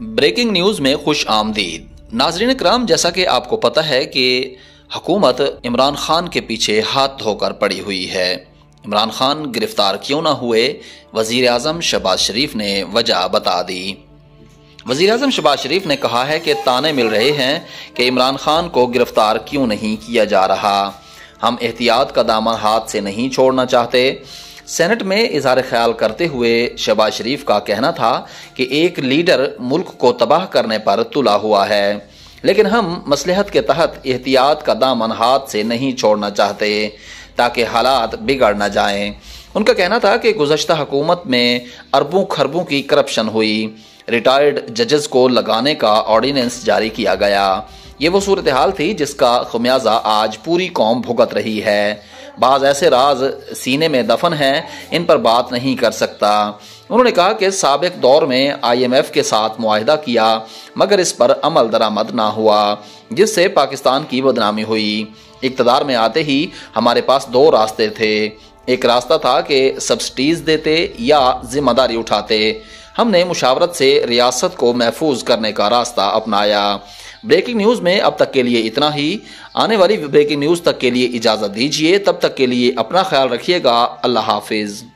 Breaking news میں خوش آمدید ناظرین اکرام، جیسا کہ آپ کو پتہ ہے کہ حکومت عمران خان کے پیچھے ہاتھ دھو کر پڑی ہوئی ہے۔ عمران خان گرفتار کیوں نہ ہوئے، وزیر اعظم شہباز شریف نے وجہ بتا دی۔ وزیر اعظم شہباز شریف نے کہا ہے کہ تانے مل رہے ہیں کہ عمران خان کو گرفتار کیوں نہیں کیا جا رہا۔ ہم احتیاط کا دامن ہاتھ سے نہیں چھوڑنا چاہتے۔ سینٹ میں اظہار خیال کرتے ہوئے شہباز شریف کا کہنا تھا کہ ایک لیڈر ملک کو تباہ کرنے پر تلا ہوا ہے، لیکن ہم مصلحت کے تحت احتیاط کا دامن ہاتھ سے نہیں چھوڑنا چاہتے تاکہ حالات بگڑ نہ جائیں۔ ان کا کہنا تھا کہ گزشتہ حکومت میں اربوں خربوں کی کرپشن ہوئی، ریٹائرڈ ججز کو لگانے کا آرڈیننس جاری کیا گیا۔ یہ وہ صورتحال تھی جس کا خمیازہ آج پوری قوم بھگت رہی ہے۔ بعض ایسے راز سینے میں دفن ہیں، ان پر بات نہیں کر سکتا۔ انہوں نے کہا کہ سابق دور میں IMF کے ساتھ معاہدہ کیا مگر اس پر عمل درآمد نہ ہوا، جس سے پاکستان کی بدنامی ہوئی۔ اقتدار میں آتے ہی ہمارے پاس دو راستے تھے، ایک راستہ تھا کہ سبسڈیز دیتے یا ذمہ داری اٹھاتے۔ ہم نے مشاورت سے ریاست کو محفوظ کرنے کا راستہ اپنایا۔ بریکنگ نیوز میں اب تک کے لیے اتنا ہی۔ آنے والی بریکنگ نیوز تک کے لیے اجازت دیجیے، تب تک کے لیے اپنا خیال رکھیے گا۔ اللہ حافظ۔